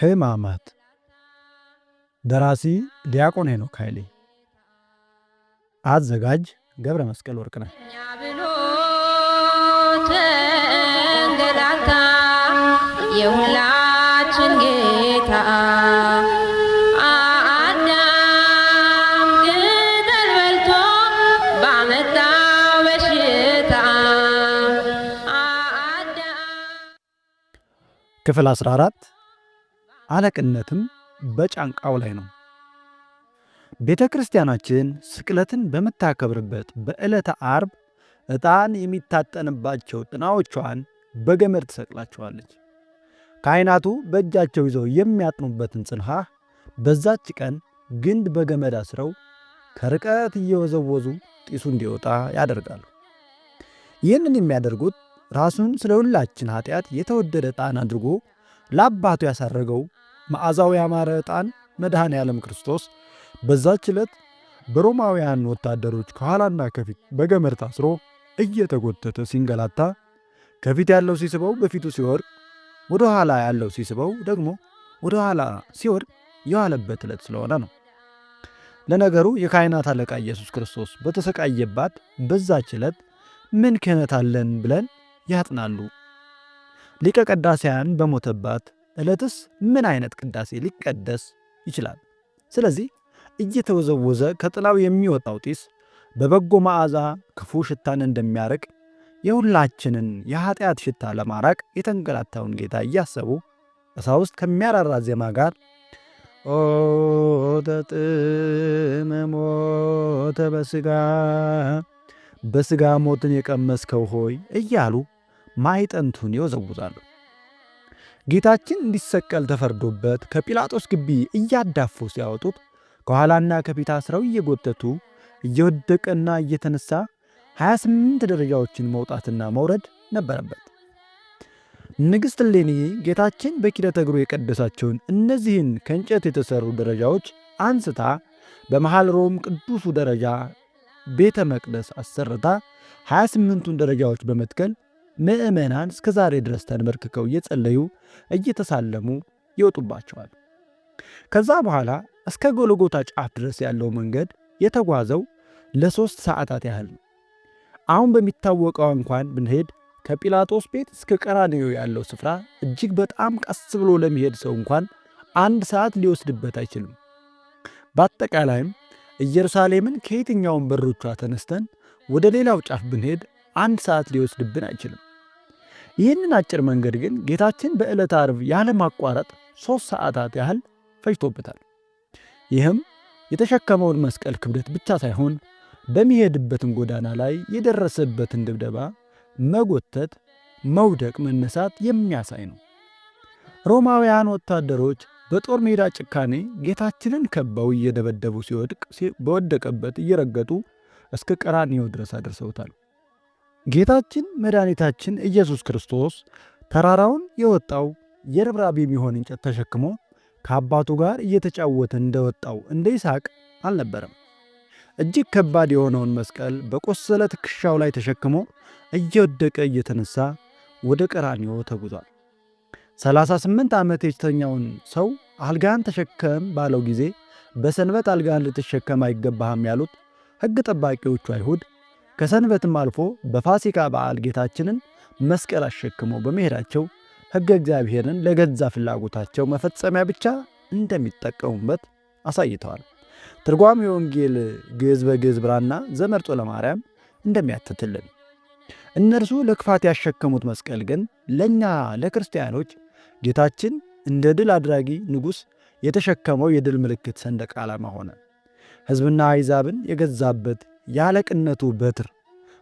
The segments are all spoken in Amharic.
ሕማማት ደራሲ ዲያቆን ሄኖክ ኃይሌ አዘጋጅ ገብረ መስቀል ወርቅነህ ብሎ ተንገላታ የሁላችን ጌታ አዳም ቅጠል በልቶ ባመጣው በሽታ ክፍል 14 አለቅነትም በጫንቃው ላይ ነው። ቤተ ክርስቲያናችን ስቅለትን በምታከብርበት በዕለተ ዓርብ ዕጣን የሚታጠንባቸው ጥናዎቿን በገመድ ትሰቅላቸዋለች። ካህናቱ በእጃቸው ይዘው የሚያጥኑበትን ጽንሐ በዛች ቀን ግንድ በገመድ አስረው ከርቀት እየወዘወዙ ጢሱ እንዲወጣ ያደርጋሉ። ይህንን የሚያደርጉት ራሱን ስለ ሁላችን ኃጢአት የተወደደ ዕጣን አድርጎ ለአባቱ ያሳረገው መዓዛው ያማረ ዕጣን መድኃኔ ዓለም ክርስቶስ በዛች ዕለት በሮማውያን ወታደሮች ከኋላና ከፊት በገመድ ታስሮ እየተጎተተ ሲንገላታ ከፊት ያለው ሲስበው በፊቱ ሲወድቅ፣ ወደ ኋላ ያለው ሲስበው ደግሞ ወደ ኋላ ሲወድቅ የዋለበት ዕለት ስለሆነ ነው። ለነገሩ የካህናት አለቃ ኢየሱስ ክርስቶስ በተሰቃየባት በዛች ዕለት ምን ክህነት አለን ብለን ያጥናሉ? ሊቀ ቅዳሴያን በሞተባት ዕለትስ ምን አይነት ቅዳሴ ሊቀደስ ይችላል? ስለዚህ እየተወዘወዘ ከጥላው የሚወጣው ጢስ በበጎ መዓዛ ክፉ ሽታን እንደሚያርቅ የሁላችንን የኃጢአት ሽታ ለማራቅ የተንገላታውን ጌታ እያሰቡ ቀሳውስት ከሚያራራ ዜማ ጋር ኦ ተጥመ ሞተ በሥጋ ሞትን የቀመስከው ሆይ እያሉ ማዕጠንቱን ይወዘውዛሉ። ጌታችን እንዲሰቀል ተፈርዶበት ከጲላጦስ ግቢ እያዳፉ ሲያወጡት ከኋላና ከፊት አስረው እየጎተቱ እየወደቀና እየተነሳ 28 ደረጃዎችን መውጣትና መውረድ ነበረበት። ንግሥት እሌኒ ጌታችን በኪደተ እግሩ የቀደሳቸውን እነዚህን ከእንጨት የተሠሩ ደረጃዎች አንስታ በመሃል ሮም ቅዱሱ ደረጃ ቤተ መቅደስ አሰርታ 28ቱን ደረጃዎች በመትከል ምዕመናን እስከ ዛሬ ድረስ ተንበርክከው እየጸለዩ እየተሳለሙ ይወጡባቸዋል። ከዛ በኋላ እስከ ጎልጎታ ጫፍ ድረስ ያለው መንገድ የተጓዘው ለ3 ሰዓታት ያህል ነው። አሁን በሚታወቀው እንኳን ብንሄድ ከጲላጦስ ቤት እስከ ቀራንዮ ያለው ስፍራ እጅግ በጣም ቀስ ብሎ ለሚሄድ ሰው እንኳን 1 ሰዓት ሊወስድበት አይችልም። በአጠቃላይም ኢየሩሳሌምን ከየትኛውም በሮቿ ተነስተን ወደ ሌላው ጫፍ ብንሄድ 1 ሰዓት ሊወስድብን አይችልም። ይህንን አጭር መንገድ ግን ጌታችን በዕለተ ዓርብ ያለማቋረጥ 3 ሰዓታት ያህል ፈጅቶበታል። ይህም የተሸከመውን መስቀል ክብደት ብቻ ሳይሆን በሚሄድበትን ጎዳና ላይ የደረሰበትን ድብደባ፣ መጎተት፣ መውደቅ፣ መነሳት የሚያሳይ ነው። ሮማውያን ወታደሮች በጦር ሜዳ ጭካኔ ጌታችንን ከበው እየደበደቡ ሲወድቅ በወደቀበት እየረገጡ እስከ ቀራንዮ ድረስ አድርሰውታል። ጌታችን መድኃኒታችን ኢየሱስ ክርስቶስ ተራራውን የወጣው የርብራብ የሚሆን እንጨት ተሸክሞ ከአባቱ ጋር እየተጫወተ እንደወጣው እንደ ይስሐቅ አልነበረም። እጅግ ከባድ የሆነውን መስቀል በቆሰለ ትከሻው ላይ ተሸክሞ እየወደቀ እየተነሳ ወደ ቀራንዮ ተጉዟል። 38 ዓመት የተኛውን ሰው አልጋን ተሸከም ባለው ጊዜ በሰንበት አልጋን ልትሸከም አይገባህም ያሉት ሕግ ጠባቂዎቹ አይሁድ ከሰንበትም አልፎ በፋሲካ በዓል ጌታችንን መስቀል አሸክመው በመሄዳቸው ሕገ እግዚአብሔርን ለገዛ ፍላጎታቸው መፈጸሚያ ብቻ እንደሚጠቀሙበት አሳይተዋል። ትርጓሜ ወንጌል ግዕዝ በግዕዝ ብራና ዘመርጦ ለማርያም እንደሚያትትልን እነርሱ ለክፋት ያሸከሙት መስቀል ግን ለእኛ ለክርስቲያኖች ጌታችን እንደ ድል አድራጊ ንጉሥ የተሸከመው የድል ምልክት ሰንደቅ ዓላማ ሆነ። ሕዝብና አሕዛብን የገዛበት የአለቅነቱ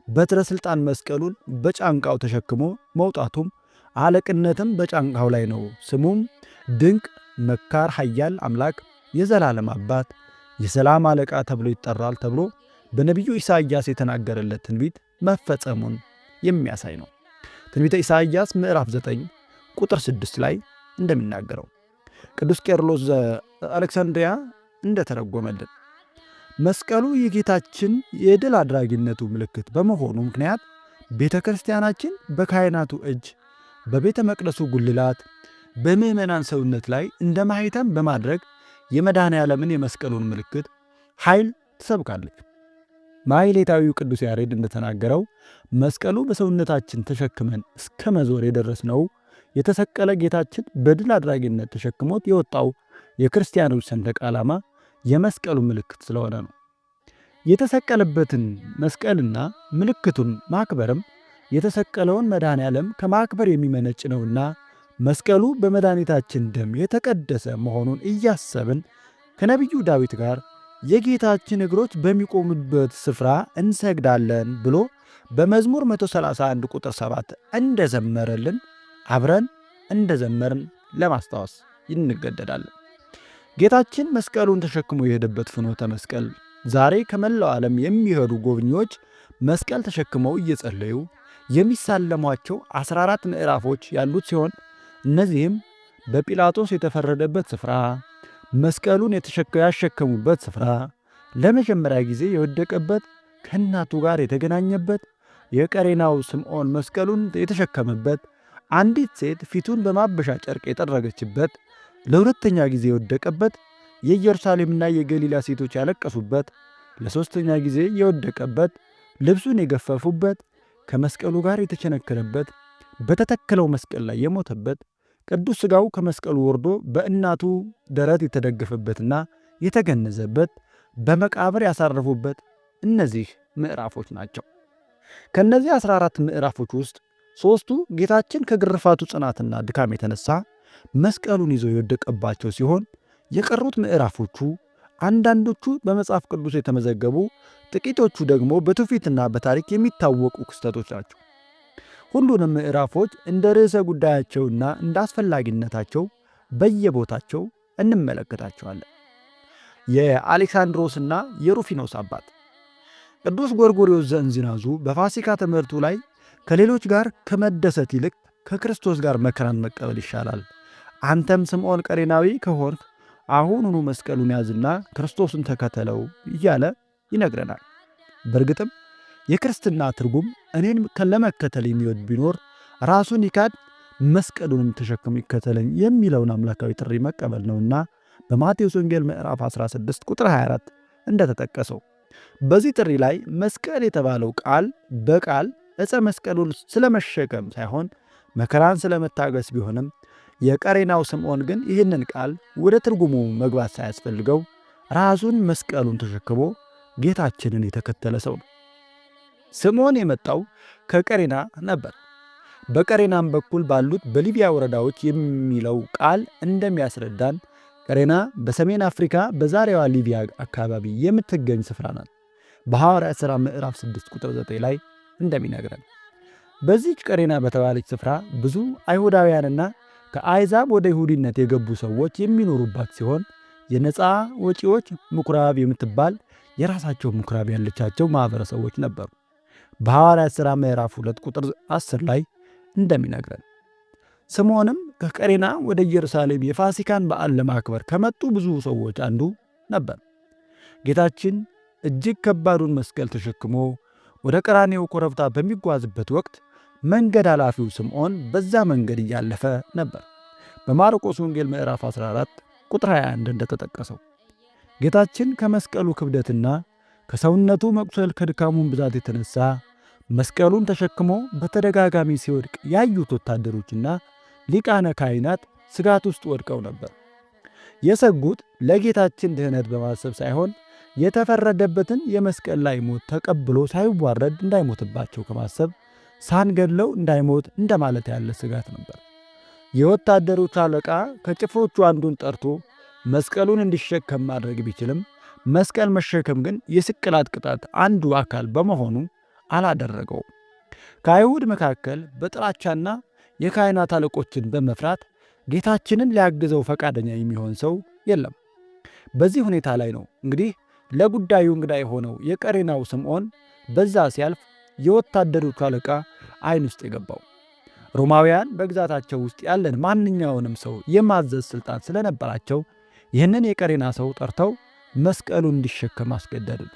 በትረ ሥልጣን መስቀሉን በጫንቃው ተሸክሞ መውጣቱም አለቅነትም በጫንቃው ላይ ነው። ስሙም ድንቅ መካር፣ ኃያል አምላክ፣ የዘላለም አባት፣ የሰላም አለቃ ተብሎ ይጠራል ተብሎ በነቢዩ ኢሳይያስ የተናገረለት ትንቢት መፈጸሙን የሚያሳይ ነው። ትንቢተ ኢሳይያስ ምዕራፍ 9 ቁጥር 6 ላይ እንደሚናገረው ቅዱስ ቄርሎስ ዘአሌክሳንድሪያ እንደተረጎመልን መስቀሉ የጌታችን የድል አድራጊነቱ ምልክት በመሆኑ ምክንያት ቤተ ክርስቲያናችን በካህናቱ እጅ በቤተ መቅደሱ ጉልላት በምዕመናን ሰውነት ላይ እንደ ማኅተም በማድረግ የመድኃኔ ዓለምን የመስቀሉን ምልክት ኃይል ትሰብካለች። ማሕሌታዊው ቅዱስ ያሬድ እንደተናገረው መስቀሉ በሰውነታችን ተሸክመን እስከ መዞር የደረስነው የተሰቀለ ጌታችን በድል አድራጊነት ተሸክሞት የወጣው የክርስቲያኖች ሰንደቅ ዓላማ የመስቀሉ ምልክት ስለሆነ ነው። የተሰቀለበትን መስቀልና ምልክቱን ማክበርም የተሰቀለውን መድኃኔ ዓለም ከማክበር የሚመነጭ ነውና መስቀሉ በመድኃኒታችን ደም የተቀደሰ መሆኑን እያሰብን ከነቢዩ ዳዊት ጋር የጌታችን እግሮች በሚቆሙበት ስፍራ እንሰግዳለን ብሎ በመዝሙር 131 ቁጥር 7 እንደዘመረልን አብረን እንደዘመርን ለማስታወስ እንገደዳለን። ጌታችን መስቀሉን ተሸክሞ የሄደበት ፍኖተ መስቀል ዛሬ ከመላው ዓለም የሚሄዱ ጎብኚዎች መስቀል ተሸክመው እየጸለዩ የሚሳለሟቸው 14 ምዕራፎች ያሉት ሲሆን እነዚህም በጲላጦስ የተፈረደበት ስፍራ፣ መስቀሉን ያሸከሙበት ስፍራ፣ ለመጀመሪያ ጊዜ የወደቀበት፣ ከእናቱ ጋር የተገናኘበት፣ የቀሬናው ስምዖን መስቀሉን የተሸከመበት፣ አንዲት ሴት ፊቱን በማበሻ ጨርቅ የጠረገችበት፣ ለሁለተኛ ጊዜ የወደቀበት፣ የኢየሩሳሌምና የገሊላ ሴቶች ያለቀሱበት፣ ለሦስተኛ ጊዜ የወደቀበት፣ ልብሱን የገፈፉበት፣ ከመስቀሉ ጋር የተቸነከረበት፣ በተተከለው መስቀል ላይ የሞተበት፣ ቅዱስ ሥጋው ከመስቀሉ ወርዶ በእናቱ ደረት የተደገፈበትና የተገነዘበት፣ በመቃብር ያሳረፉበት እነዚህ ምዕራፎች ናቸው። ከእነዚህ 14 ምዕራፎች ውስጥ ሦስቱ ጌታችን ከግርፋቱ ጽናትና ድካም የተነሳ መስቀሉን ይዞ የወደቀባቸው ሲሆን የቀሩት ምዕራፎቹ አንዳንዶቹ በመጽሐፍ ቅዱስ የተመዘገቡ፣ ጥቂቶቹ ደግሞ በትውፊትና በታሪክ የሚታወቁ ክስተቶች ናቸው። ሁሉንም ምዕራፎች እንደ ርዕሰ ጉዳያቸውና እንደ አስፈላጊነታቸው በየቦታቸው እንመለከታቸዋለን። የአሌክሳንድሮስና የሩፊኖስ አባት ቅዱስ ጎርጎርዮስ ዘእንዚናዙ በፋሲካ ትምህርቱ ላይ ከሌሎች ጋር ከመደሰት ይልቅ ከክርስቶስ ጋር መከራን መቀበል ይሻላል፣ አንተም ስምዖን ቀሬናዊ ከሆንክ አሁኑኑ መስቀሉን ያዝና ክርስቶስን ተከተለው እያለ ይነግረናል። በእርግጥም የክርስትና ትርጉም እኔን ለመከተል የሚወድ ቢኖር ራሱን ይካድ መስቀሉንም ተሸክሞ ይከተለኝ የሚለውን አምላካዊ ጥሪ መቀበል ነውና በማቴዎስ ወንጌል ምዕራፍ 16 ቁጥር 24 እንደተጠቀሰው በዚህ ጥሪ ላይ መስቀል የተባለው ቃል በቃል ዕፀ መስቀሉን ስለመሸከም ሳይሆን መከራን ስለመታገስ ቢሆንም የቀሬናው ስምዖን ግን ይህንን ቃል ወደ ትርጉሙ መግባት ሳያስፈልገው ራሱን መስቀሉን ተሸክሞ ጌታችንን የተከተለ ሰው ነው። ስምዖን የመጣው ከቀሬና ነበር። በቀሬናም በኩል ባሉት በሊቢያ ወረዳዎች የሚለው ቃል እንደሚያስረዳን ቀሬና በሰሜን አፍሪካ በዛሬዋ ሊቢያ አካባቢ የምትገኝ ስፍራ ናት። በሐዋርያት ሥራ ምዕራፍ 6 ቁጥር 9 ላይ እንደሚነግረን በዚህች ቀሬና በተባለች ስፍራ ብዙ አይሁዳውያንና ከአሕዛብ ወደ ይሁዲነት የገቡ ሰዎች የሚኖሩባት ሲሆን የነፃ ወጪዎች ምኩራብ የምትባል የራሳቸው ምኩራብ ያለቻቸው ማኅበረሰቦች ነበሩ። በሐዋርያት ሥራ ምዕራፍ 2 ቁጥር 10 ላይ እንደሚነግረን ስምዖንም ከቀሬና ወደ ኢየሩሳሌም የፋሲካን በዓል ለማክበር ከመጡ ብዙ ሰዎች አንዱ ነበር። ጌታችን እጅግ ከባዱን መስቀል ተሸክሞ ወደ ቀራኔው ኮረብታ በሚጓዝበት ወቅት መንገድ ኃላፊው ስምዖን በዛ መንገድ እያለፈ ነበር። በማርቆስ ወንጌል ምዕራፍ 14 ቁጥር 21 እንደተጠቀሰው ጌታችን ከመስቀሉ ክብደትና ከሰውነቱ መቁሰል ከድካሙን ብዛት የተነሳ መስቀሉን ተሸክሞ በተደጋጋሚ ሲወድቅ ያዩት ወታደሮችና ሊቃነ ካህናት ስጋት ውስጥ ወድቀው ነበር። የሰጉት ለጌታችን ድኅነት በማሰብ ሳይሆን የተፈረደበትን የመስቀል ላይ ሞት ተቀብሎ ሳይዋረድ እንዳይሞትባቸው ከማሰብ ሳንገድለው እንዳይሞት እንደማለት ያለ ስጋት ነበር። የወታደሮች አለቃ ከጭፍሮቹ አንዱን ጠርቶ መስቀሉን እንዲሸከም ማድረግ ቢችልም መስቀል መሸከም ግን የስቅላት ቅጣት አንዱ አካል በመሆኑ አላደረገውም። ከአይሁድ መካከል በጥላቻና የካህናት አለቆችን በመፍራት ጌታችንን ሊያግዘው ፈቃደኛ የሚሆን ሰው የለም። በዚህ ሁኔታ ላይ ነው እንግዲህ ለጉዳዩ እንግዳ የሆነው የቀሬናው ስምዖን በዛ ሲያልፍ የወታደሮቹ አለቃ ዓይን ውስጥ የገባው። ሮማውያን በግዛታቸው ውስጥ ያለን ማንኛውንም ሰው የማዘዝ ሥልጣን ስለነበራቸው ይህንን የቀሬና ሰው ጠርተው መስቀሉን እንዲሸከም አስገደዱት።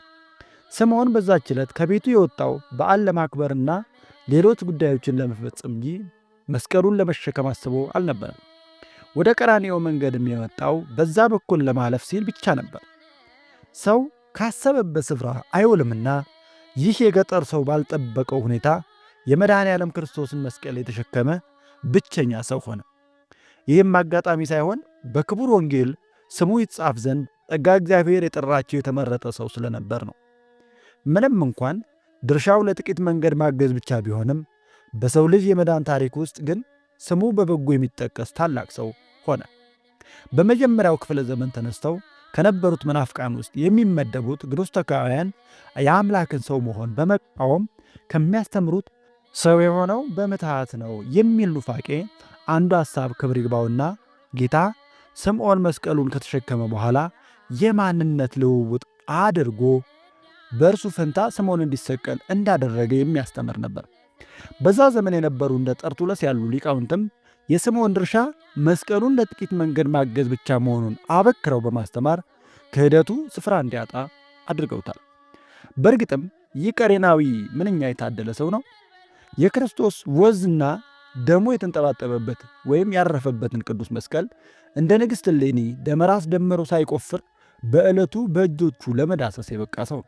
ስምዖን በዛች ዕለት ከቤቱ የወጣው በዓል ለማክበርና ሌሎች ጉዳዮችን ለመፈጸም እንጂ መስቀሉን ለመሸከም አስቦ አልነበረም። ወደ ቀራንዮ መንገድም የወጣው በዛ በኩል ለማለፍ ሲል ብቻ ነበር። ሰው ካሰበበት ስፍራ አይውልምና ይህ የገጠር ሰው ባልጠበቀው ሁኔታ የመድኃኔ ዓለም ክርስቶስን መስቀል የተሸከመ ብቸኛ ሰው ሆነ። ይህም አጋጣሚ ሳይሆን በክቡር ወንጌል ስሙ ይጻፍ ዘንድ ጸጋ እግዚአብሔር የጠራቸው የተመረጠ ሰው ስለነበር ነው። ምንም እንኳን ድርሻው ለጥቂት መንገድ ማገዝ ብቻ ቢሆንም በሰው ልጅ የመዳን ታሪክ ውስጥ ግን ስሙ በበጎ የሚጠቀስ ታላቅ ሰው ሆነ። በመጀመሪያው ክፍለ ዘመን ተነስተው ከነበሩት መናፍቃን ውስጥ የሚመደቡት ግኖስቲካውያን የአምላክን ሰው መሆን በመቃወም ከሚያስተምሩት ሰው የሆነው በምትሃት ነው የሚል ኑፋቄ አንዱ ሐሳብ ክብር ይግባውና ጌታ ስምዖን መስቀሉን ከተሸከመ በኋላ የማንነት ልውውጥ አድርጎ በእርሱ ፈንታ ስምዖን እንዲሰቀል እንዳደረገ የሚያስተምር ነበር። በዛ ዘመን የነበሩ እንደ ጠርጡለስ ያሉ ሊቃውንትም የስምዖን ድርሻ መስቀሉን ለጥቂት መንገድ ማገዝ ብቻ መሆኑን አበክረው በማስተማር ክህደቱ ስፍራ እንዲያጣ አድርገውታል። በእርግጥም ይህ ቀሬናዊ ምንኛ የታደለ ሰው ነው! የክርስቶስ ወዝና ደሙ የተንጠባጠበበት ወይም ያረፈበትን ቅዱስ መስቀል እንደ ንግሥት እሌኒ ደመራ አስደምሮ ሳይቆፍር በዕለቱ በእጆቹ ለመዳሰስ የበቃ ሰው ነው።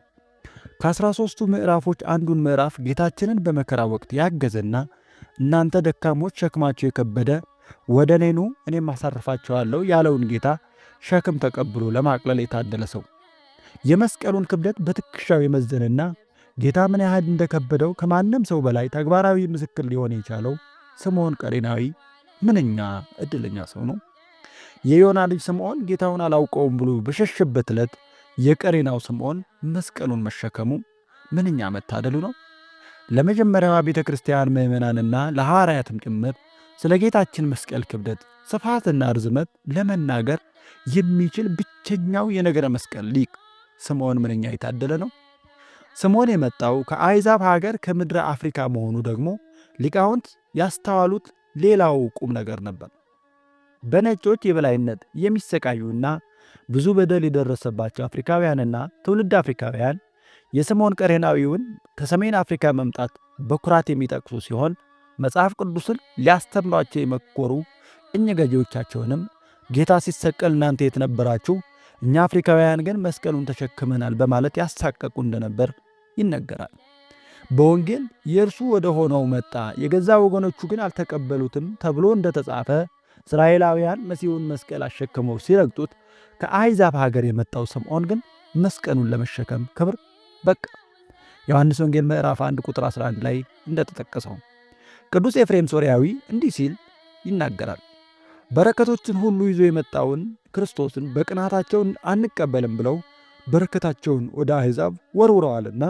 ከ13ቱ ምዕራፎች አንዱን ምዕራፍ ጌታችንን በመከራ ወቅት ያገዘና እናንተ ደካሞች ሸክማቸው የከበደ ወደ እኔ ኑ እኔም አሳርፋቸዋለሁ ያለውን ጌታ ሸክም ተቀብሎ ለማቅለል የታደለ ሰው፣ የመስቀሉን ክብደት በትከሻው የመዘንና ጌታ ምን ያህል እንደከበደው ከማንም ሰው በላይ ተግባራዊ ምስክር ሊሆን የቻለው ስምዖን ቀሬናዊ ምንኛ ዕድለኛ ሰው ነው! የዮና ልጅ ስምዖን ጌታውን አላውቀውም ብሎ በሸሸበት ዕለት የቀሬናው ስምዖን መስቀሉን መሸከሙ ምንኛ መታደሉ ነው! ለመጀመሪያዋ ቤተ ክርስቲያን ምዕመናንና ለሐዋርያትም ጭምር ስለ ጌታችን መስቀል ክብደት ስፋትና ርዝመት ለመናገር የሚችል ብቸኛው የነገረ መስቀል ሊቅ ስምዖን ምንኛ የታደለ ነው! ስምዖን የመጣው ከአሕዛብ ሀገር ከምድረ አፍሪካ መሆኑ ደግሞ ሊቃውንት ያስተዋሉት ሌላው ቁም ነገር ነበር። በነጮች የበላይነት የሚሰቃዩና ብዙ በደል የደረሰባቸው አፍሪካውያንና ትውልድ አፍሪካውያን የስምዖን ቀሬናዊውን ከሰሜን አፍሪካ መምጣት በኩራት የሚጠቅሱ ሲሆን መጽሐፍ ቅዱስን ሊያስተምሯቸው የመኮሩ ቅኝ ገዢዎቻቸውንም ጌታ ሲሰቀል እናንተ የት ነበራችሁ? እኛ አፍሪካውያን ግን መስቀሉን ተሸክመናል በማለት ያሳቀቁ እንደነበር ይነገራል። በወንጌል የእርሱ ወደ ሆነው መጣ፣ የገዛ ወገኖቹ ግን አልተቀበሉትም ተብሎ እንደተጻፈ እስራኤላውያን መሲሁን መስቀል አሸክመው ሲረግጡት ከአሕዛብ ሀገር የመጣው ስምዖን ግን መስቀሉን ለመሸከም ክብር በቃ። ዮሐንስ ወንጌል ምዕራፍ 1 ቁጥር 11 ላይ እንደተጠቀሰው ቅዱስ ኤፍሬም ሶርያዊ እንዲህ ሲል ይናገራል። በረከቶችን ሁሉ ይዞ የመጣውን ክርስቶስን በቅናታቸውን አንቀበልም ብለው በረከታቸውን ወደ አሕዛብ ወርውረዋልና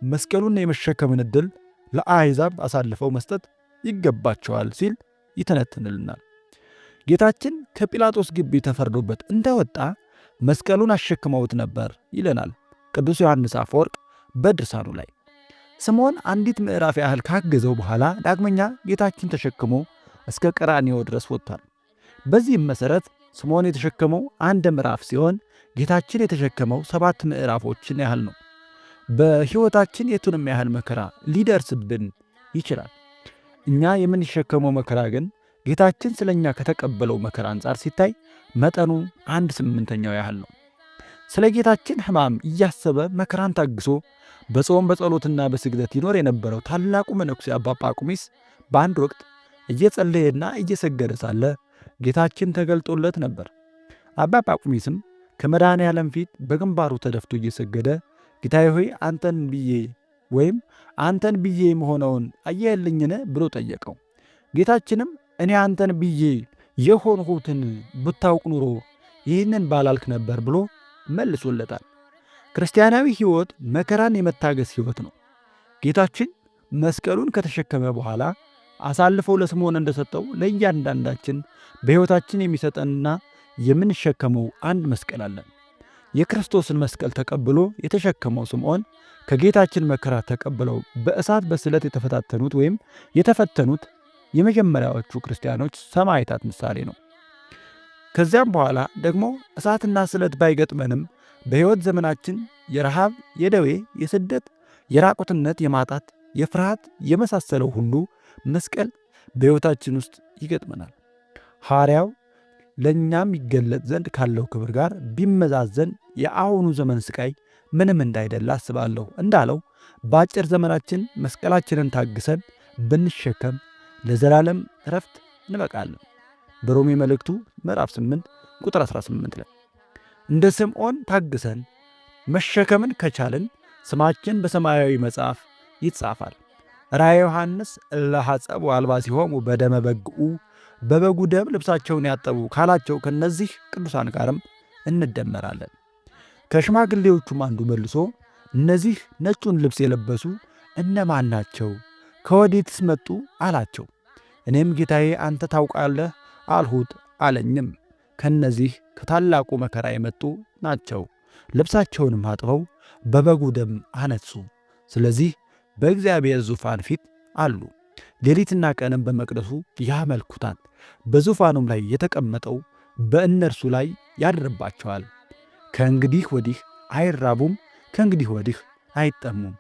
መስቀሉን የመሸከምን ዕድል ለአሕዛብ አሳልፈው መስጠት ይገባቸዋል ሲል ይተነትንልናል። ጌታችን ከጲላጦስ ግቢ ተፈርዶበት እንደወጣ መስቀሉን አሸክመውት ነበር ይለናል ቅዱስ ዮሐንስ አፈወርቅ በድርሳኑ ላይ። ስምዖን አንዲት ምዕራፍ ያህል ካገዘው በኋላ ዳግመኛ ጌታችን ተሸክሞ እስከ ቀራንዮ ድረስ ወጥቷል። በዚህም መሠረት ስምዖን የተሸከመው አንድ ምዕራፍ ሲሆን ጌታችን የተሸከመው 7 ምዕራፎችን ያህል ነው። በሕይወታችን የቱንም ያህል መከራ ሊደርስብን ይችላል። እኛ የምንሸከመው መከራ ግን ጌታችን ስለ እኛ ከተቀበለው መከራ አንጻር ሲታይ መጠኑ 1/8 ያህል ነው። ስለ ጌታችን ሕማም እያሰበ መከራን ታግሶ በጾም በጸሎትና በስግደት ይኖር የነበረው ታላቁ መነኩሴ አባ ጳቁሚስ በአንድ ወቅት እየጸለየና እየሰገደ ሳለ ጌታችን ተገልጦለት ነበር። አባ ጳቁሚስም ከመድኃኔ ዓለም ፊት በግንባሩ ተደፍቶ እየሰገደ ጌታዬ ሆይ አንተን ብዬ ወይም አንተን ብዬ የምሆነውን አየህልኝን ብሎ ጠየቀው። ጌታችንም እኔ አንተን ብዬ የሆንሁትን ብታውቅ ኑሮ ይህንን ባላልክ ነበር ብሎ መልሶለታል። ክርስቲያናዊ ሕይወት መከራን የመታገስ ሕይወት ነው። ጌታችን መስቀሉን ከተሸከመ በኋላ አሳልፈው ለስምዖን እንደሰጠው ለእያንዳንዳችን በሕይወታችን የሚሰጠንና የምንሸከመው አንድ መስቀል አለን። የክርስቶስን መስቀል ተቀብሎ የተሸከመው ስምዖን ከጌታችን መከራ ተቀብለው በእሳት በስለት የተፈታተኑት ወይም የተፈተኑት የመጀመሪያዎቹ ክርስቲያኖች ሰማዕታት ምሳሌ ነው። ከዚያም በኋላ ደግሞ እሳትና ስለት ባይገጥመንም በሕይወት ዘመናችን የረሃብ፣ የደዌ፣ የስደት፣ የራቁትነት፣ የማጣት፣ የፍርሃት የመሳሰለው ሁሉ መስቀል በሕይወታችን ውስጥ ይገጥመናል። ሐዋርያው ለእኛም ይገለጥ ዘንድ ካለው ክብር ጋር ቢመዛዘን የአሁኑ ዘመን ስቃይ ምንም እንዳይደለ አስባለሁ እንዳለው በአጭር ዘመናችን መስቀላችንን ታግሰን ብንሸከም ለዘላለም እረፍት እንበቃለን። በሮሜ መልእክቱ ምዕራፍ 8 ቁጥር 18 ላይ እንደ ስምዖን ታግሰን መሸከምን ከቻልን ስማችን በሰማያዊ መጽሐፍ ይጻፋል። ራእየ ዮሐንስ እለ ሐጸቡ አልባሲሆሙ በደመ በግዑ በበጉ ደም ልብሳቸውን ያጠቡ ካላቸው ከነዚህ ቅዱሳን ጋርም እንደመራለን። ከሽማግሌዎቹም አንዱ መልሶ እነዚህ ነጩን ልብስ የለበሱ እነማን ናቸው? ከወዴትስ መጡ? አላቸው። እኔም ጌታዬ አንተ ታውቃለህ አልሁት። አለኝም ከነዚህ ከታላቁ መከራ የመጡ ናቸው። ልብሳቸውንም አጥበው በበጉ ደም አነጹ። ስለዚህ በእግዚአብሔር ዙፋን ፊት አሉ። ሌሊትና ቀንም በመቅደሱ ያመልኩታል። በዙፋኑም ላይ የተቀመጠው በእነርሱ ላይ ያድርባቸዋል። ከእንግዲህ ወዲህ አይራቡም፣ ከእንግዲህ ወዲህ አይጠሙም።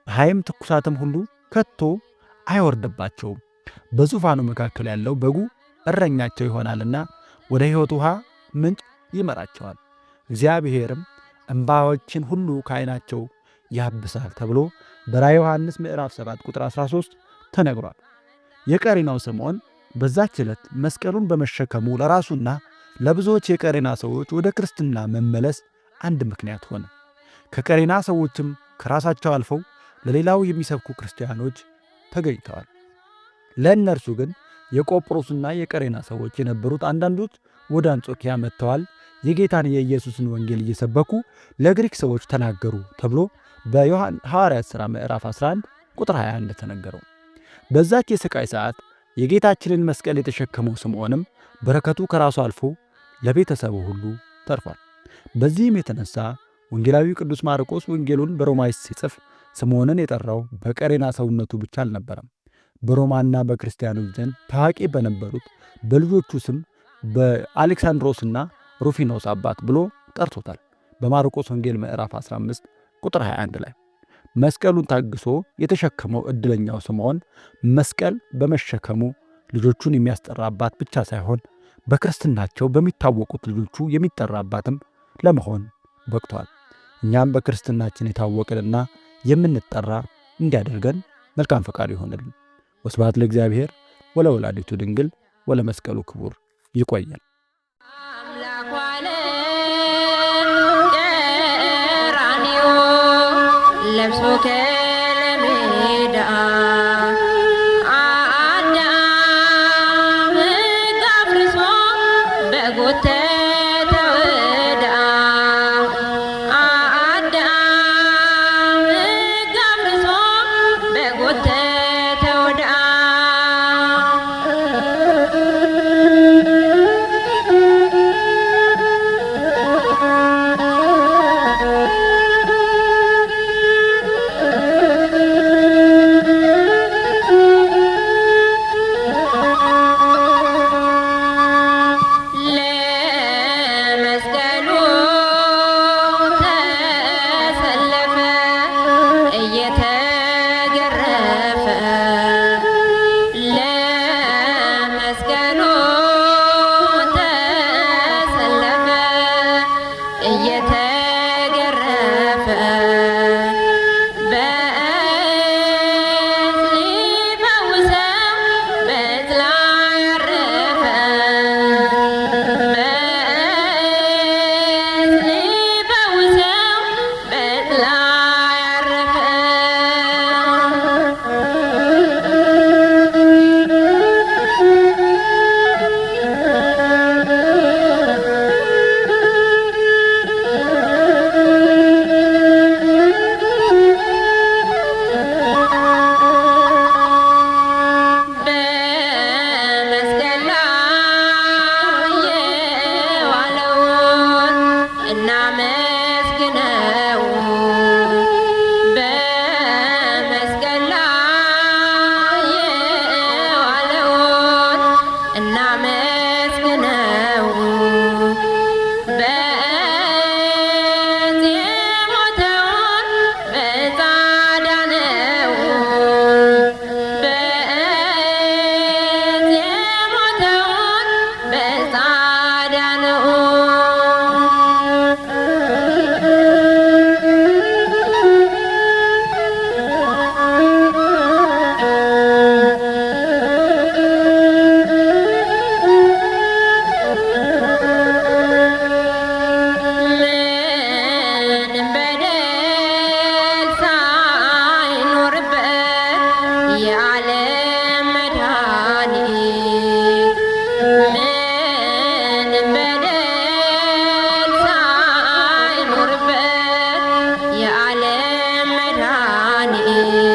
ፀሐይም ትኩሳትም ሁሉ ከቶ አይወርድባቸውም። በዙፋኑ መካከል ያለው በጉ እረኛቸው ይሆናልና ወደ ሕይወት ውሃ ምንጭ ይመራቸዋል። እግዚአብሔርም እንባዎችን ሁሉ ከዓይናቸው ያብሳል ተብሎ በራእየ ዮሐንስ ምዕራፍ 7 ቁጥር 13 ተነግሯል። የቀሬናው ስምዖን በዛች ዕለት መስቀሉን በመሸከሙ ለራሱና ለብዙዎች የቀሬና ሰዎች ወደ ክርስትና መመለስ አንድ ምክንያት ሆነ። ከቀሬና ሰዎችም ከራሳቸው አልፈው ለሌላው የሚሰብኩ ክርስቲያኖች ተገኝተዋል። ለእነርሱ ግን የቆጵሮስና የቀሬና ሰዎች የነበሩት አንዳንዶች ወደ አንጾኪያ መጥተዋል፣ የጌታን የኢየሱስን ወንጌል እየሰበኩ ለግሪክ ሰዎች ተናገሩ ተብሎ በሐዋርያት ሥራ ምዕራፍ 11 ቁጥር 21 እንደተነገረው። በዛች የሥቃይ ሰዓት የጌታችንን መስቀል የተሸከመው ስምዖንም በረከቱ ከራሱ አልፎ ለቤተሰቡ ሁሉ ተርፏል። በዚህም የተነሳ ወንጌላዊው ቅዱስ ማርቆስ ወንጌሉን በሮማይስጥ ሲጽፍ ስምዖንን የጠራው በቀሬና ሰውነቱ ብቻ አልነበረም። በሮማና በክርስቲያኖች ዘንድ ታዋቂ በነበሩት በልጆቹ ስም በአሌክሳንድሮስና ሩፊኖስ አባት ብሎ ጠርቶታል። በማርቆስ ወንጌል ምዕራፍ 15 ቁጥር 21 ላይ መስቀሉን ታግሶ የተሸከመው ዕድለኛው ስምዖን መስቀል በመሸከሙ ልጆቹን የሚያስጠራ አባት ብቻ ሳይሆን በክርስትናቸው በሚታወቁት ልጆቹ የሚጠራ አባትም ለመሆን በቅቷል። እኛም በክርስትናችን የታወቅንና የምንጠራ እንዲያደርገን መልካም ፈቃድ ይሆንልን። ወስብሐት ለእግዚአብሔር ወለወላዲቱ ድንግል ወለመስቀሉ ክቡር። ይቆያል። አምላክ ዋለ ቀራንዮ ለብሶ ከለሜዳ አዳም ሕግ አፍርሶ በጎተተው ዕዳ አዳም ሕግ አፍርሶ በጎተተው ዕዳ አሜን